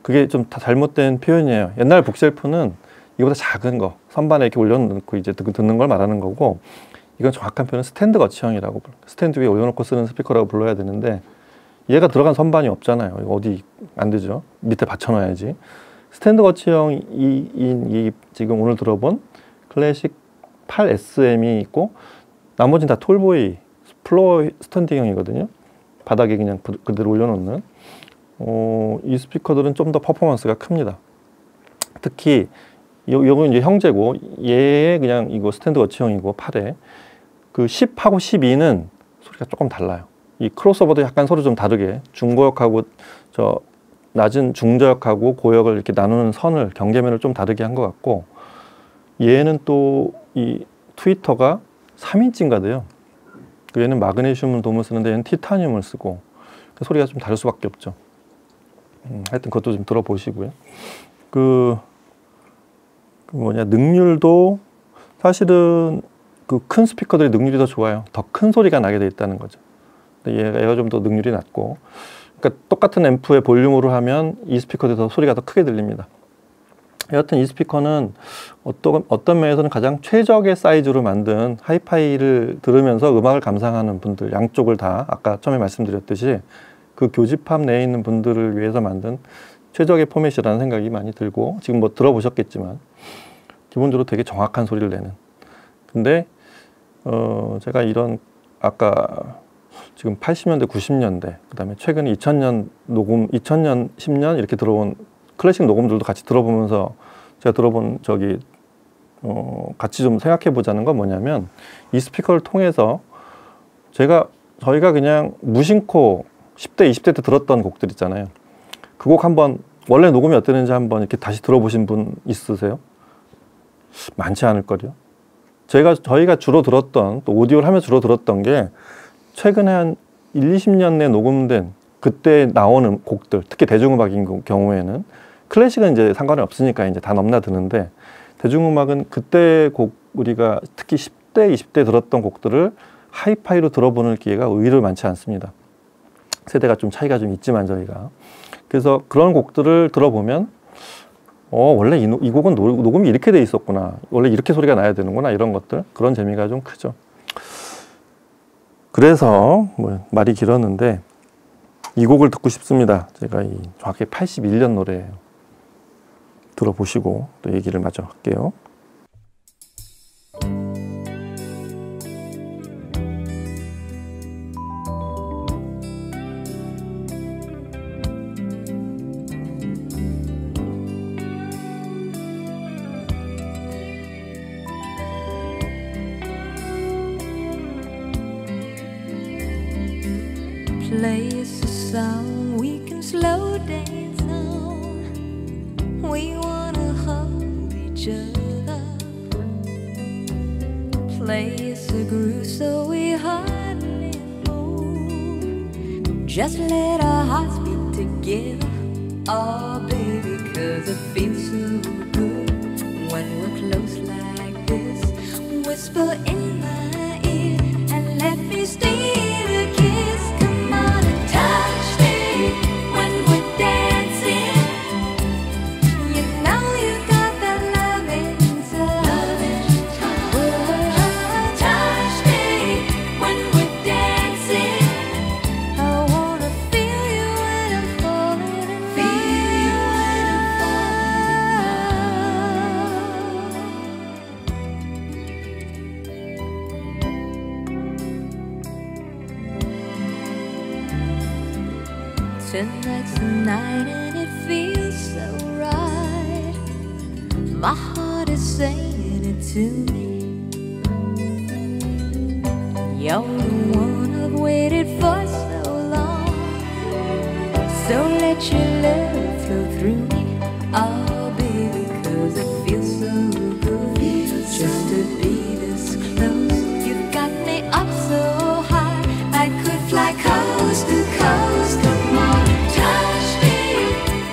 그게 좀 다 잘못된 표현이에요. 옛날 북쉘프는 이거보다 작은 거 선반에 이렇게 올려놓고 이제 듣는 걸 말하는 거고 이건 정확한 표현은 스탠드 거치형이라고 스탠드 위에 올려놓고 쓰는 스피커라고 불러야 되는데 얘가 들어간 선반이 없잖아요. 이거 어디 안 되죠. 밑에 받쳐놔야지. 스탠드 거치형이 이 지금 오늘 들어본 클래식 8SM이 있고 나머지는 다 톨보이 플로어 스탠딩형이거든요. 바닥에 그냥 그대로 올려놓는 이 스피커들은 좀 더 퍼포먼스가 큽니다. 특히 요건 이제 형제고 얘의 그냥 이거 스탠드 거치형이고 8에 그 10하고 12는 소리가 조금 달라요. 이 크로스오버도 약간 서로 좀 다르게 중고역하고 저 낮은 중저역하고 고역을 이렇게 나누는 선을 경계면을 좀 다르게 한 것 같고 얘는 또 이 트위터가 3인치인가 돼요. 얘는 마그네슘 돔을 쓰는데 얘는 티타늄을 쓰고 그 소리가 좀 다를 수밖에 없죠. 하여튼 그것도 좀 들어보시고요. 그 뭐냐 능률도 사실은 그 큰 스피커들이 능률이 더 좋아요. 더 큰 소리가 나게 돼 있다는 거죠. 근데 얘가 좀 더 능률이 낮고 그러니까 똑같은 앰프의 볼륨으로 하면 이 스피커들이 더 소리가 더 크게 들립니다. 여하튼 이 스피커는 어떤 면에서는 가장 최적의 사이즈로 만든 하이파이를 들으면서 음악을 감상하는 분들 양쪽을 다 아까 처음에 말씀드렸듯이 그 교집합 내에 있는 분들을 위해서 만든 최적의 포맷이라는 생각이 많이 들고 지금 뭐 들어보셨겠지만 기본적으로 되게 정확한 소리를 내는 근데 제가 이런 아까 지금 80년대 90년대 그 다음에 최근에 2000년 녹음 2000년 10년 이렇게 들어온 클래식 녹음들도 같이 들어보면서 제가 들어본 같이 좀 생각해 보자는 건 뭐냐면 이 스피커를 통해서 저희가 그냥 무심코 10대 20대 때 들었던 곡들 있잖아요. 그 곡 한번 원래 녹음이 어땠는지 한번 이렇게 다시 들어보신 분 있으세요? 많지 않을 거요. 저희가 주로 들었던 또 오디오를 하면서 주로 들었던 게 최근에 한 1, 20년 내 녹음된 그때 나오는 곡들 특히 대중음악인 경우에는 클래식은 이제 상관이 없으니까 이제 다 넘나드는데 대중음악은 그때 곡 우리가 특히 10대, 20대 들었던 곡들을 하이파이로 들어보는 기회가 의외로 많지 않습니다. 세대가 좀 차이가 좀 있지만 저희가 그래서 그런 곡들을 들어보면 원래 이 곡은 녹음이 이렇게 돼 있었구나 원래 이렇게 소리가 나야 되는구나 이런 것들 그런 재미가 좀 크죠. 그래서 뭐 말이 길었는데 이 곡을 듣고 싶습니다. 제가 정확히 81년 노래예요. 들어보시고 또 얘기를 마저 할게요. Play us a song we can slow dance on. We wanna hold each other. Play us a groove so we hardly move. Just let our hearts beat together. Oh baby, 'cause it feels so good when we're close like this. Whisper in my ear and let me steal a kiss. Come on and touch me when we're dancing. You know you got that loving touch. Touch me when we're dancing. I wanna feel you when I'm falling in love. Feel you when I'm Tonight's the night and it feels so right. My heart is saying it to me. You're the one I've waited for so long. So let your love flow through me. Oh baby, 'cause it feels so good just to be this close. You've got me up so high I could fly coast to coast. Come on, touch me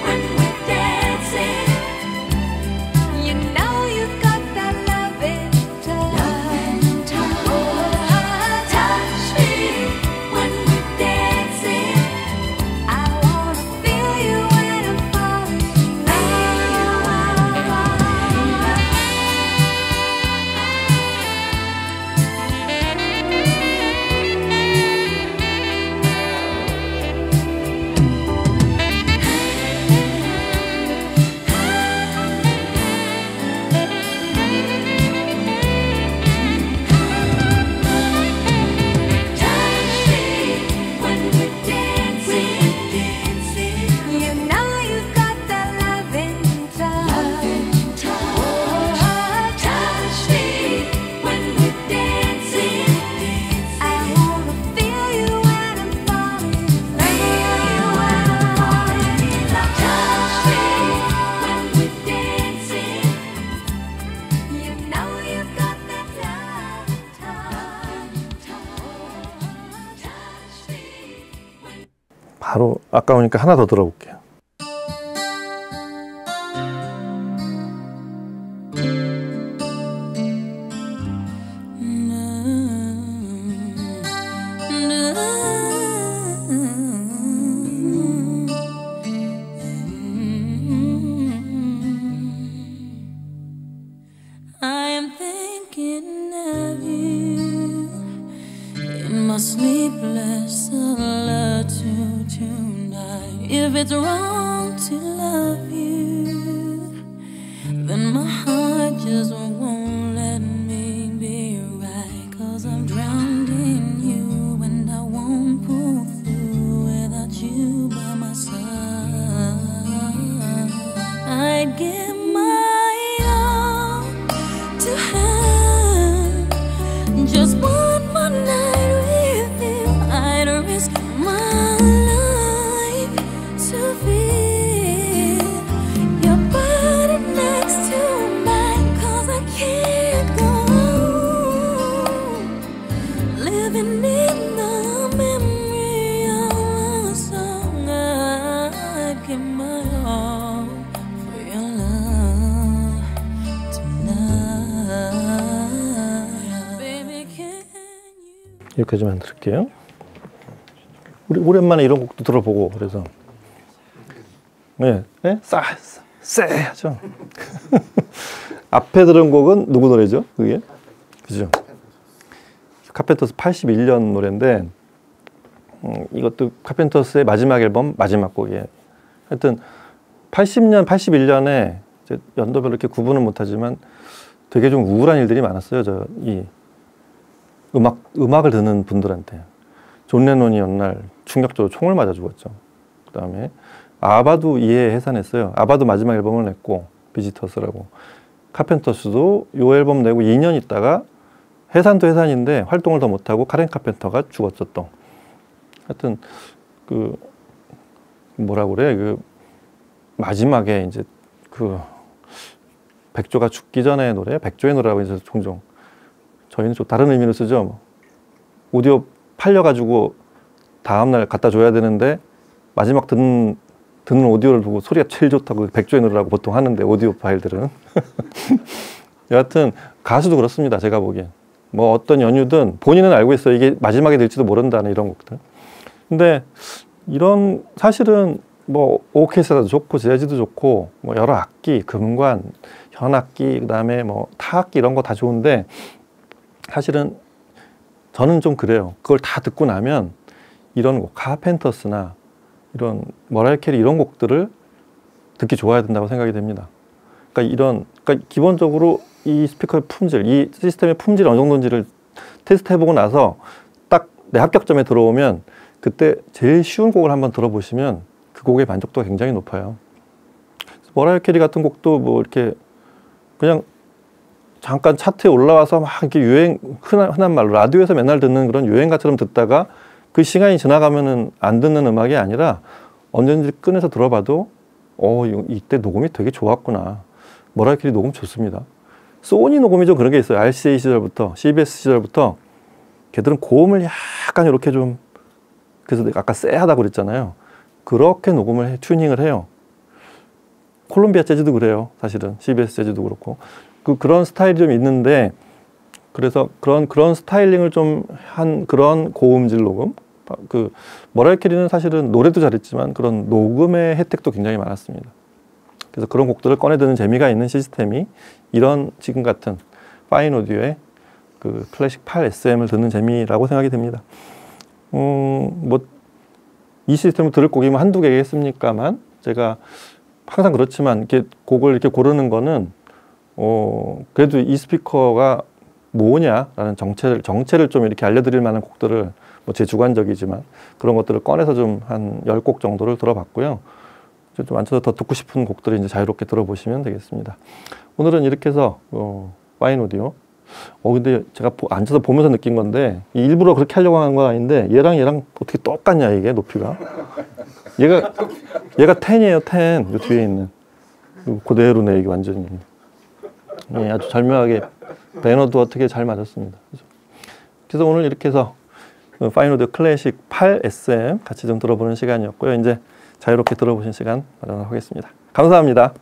when we're dancing. You know you've got that loving touch. Touch me when we're dancing. I wanna feel you when I'm falling in 바로 아까우니까 하나 더 들어볼게요. I am thinking of you in my sleepless solitude tonight. If it's wrong to love you, then my heart just won't let me be right. 'Cause I'm drowned in you and I won't pull through without you by my side. I'd give my all to have just one more night with you. I'd risk my life to feel your body next to mine. 'Cause I can't go on living in the memory of a song. I'd give my all for your love tonight. Baby, can you? 여기까지만 들을게요. 우리 오랜만에 이런 곡도 들어보고 그래서 네, 네? 쎄하죠. 앞에 들은 곡은 누구 노래죠? 그게 그죠? 카펜터스 81년 노래인데 이것도 카펜터스의 마지막 앨범 마지막 곡이에요. 하여튼 80년, 81년에 연도별로 이렇게 구분은 못하지만 되게 좀 우울한 일들이 많았어요. 이 음악을 듣는 분들한테. 존 레논이 어느 충격적으로 총을 맞아 죽었죠. 그 다음에 아바도 이해 해산했어요. 아바도 마지막 앨범을 냈고 비지터스라고. 카펜터스도 요 앨범 내고 2년 있다가 해산도 해산인데 활동을 더 못하고 카렌 카펜터가 죽었죠 또. 하여튼 그 뭐라 그래 그 마지막에 이제 그 백조가 죽기 전의 노래, 백조의 노래라고 해서 종종 저희는 좀 다른 의미로 쓰죠. 뭐. 오디오 팔려가지고 다음날 갖다 줘야 되는데 마지막 듣는 오디오를 보고 소리가 제일 좋다고 백조의 노래라고 보통 하는데 오디오 파일들은 여하튼 가수도 그렇습니다. 제가 보기엔 뭐 어떤 연유든 본인은 알고 있어요. 이게 마지막에 될지도 모른다는 이런 곡들. 근데 이런 사실은 뭐 오케스트라도 좋고 재즈도 좋고 뭐 여러 악기, 금관, 현악기, 그다음에 뭐 타악기 이런 거 다 좋은데 사실은 저는 좀 그래요. 그걸 다 듣고 나면 이런 곡 카펜터스나 이런 머라이어 캐리 이런 곡들을 듣기 좋아야 된다고 생각이 됩니다. 그러니까 기본적으로 이 스피커의 품질, 이 시스템의 품질이 어느 정도인지를 테스트해보고 나서 딱 내 합격점에 들어오면 그때 제일 쉬운 곡을 한번 들어보시면 그 곡의 만족도가 굉장히 높아요. 머라이어 캐리 같은 곡도 뭐 이렇게 그냥 잠깐 차트에 올라와서 막 이렇게 흔한 말로 라디오에서 맨날 듣는 그런 유행가처럼 듣다가 그 시간이 지나가면은 안 듣는 음악이 아니라 언제든지 꺼내서 들어봐도 이때 녹음이 되게 좋았구나. 머라이어 캐리 녹음 좋습니다. 소니 녹음이 좀 그런 게 있어요. RCA 시절부터, CBS 시절부터 걔들은 고음을 약간 이렇게 좀 그래서 아까 쎄하다고 그랬잖아요. 그렇게 녹음을 튜닝을 해요. 콜롬비아 재즈도 그래요. 사실은 CBS 재즈도 그렇고 그런 스타일이 좀 있는데 그래서 그런 스타일링을 좀 한 그런 고음질 녹음 머라이어 캐리는 사실은 노래도 잘했지만 그런 녹음의 혜택도 굉장히 많았습니다. 그래서 그런 곡들을 꺼내 듣는 재미가 있는 시스템이 이런 지금 같은 파인 오디오의 그 클래식 8 SM을 듣는 재미라고 생각이 됩니다. 뭐 이 시스템을 들을 곡이 뭐 한두 개겠습니까만 제가 항상 그렇지만 이렇게 곡을 이렇게 고르는 거는 그래도 이 스피커가 뭐냐라는 정체를 좀 이렇게 알려드릴 만한 곡들을 뭐 제 주관적이지만 그런 것들을 꺼내서 좀 한 10곡 정도를 들어봤고요. 좀 앉혀서 더 듣고 싶은 곡들을 이제 자유롭게 들어보시면 되겠습니다. 오늘은 이렇게 해서 파인 오디오. 근데 제가 앉아서 보면서 느낀 건데 일부러 그렇게 하려고 하는 건 아닌데 얘랑 어떻게 똑같냐 이게 높이가. 얘가 10이에요 10. 요 뒤에 있는. 그대로네 이게 완전히. 예, 아주 절묘하게 배너도 어떻게 잘 맞았습니다. 그래서 오늘 이렇게 해서 파인 오디오 클래식 8 SM 같이 좀 들어보는 시간이었고요. 이제 자유롭게 들어보신 시간 마련하겠습니다. 감사합니다.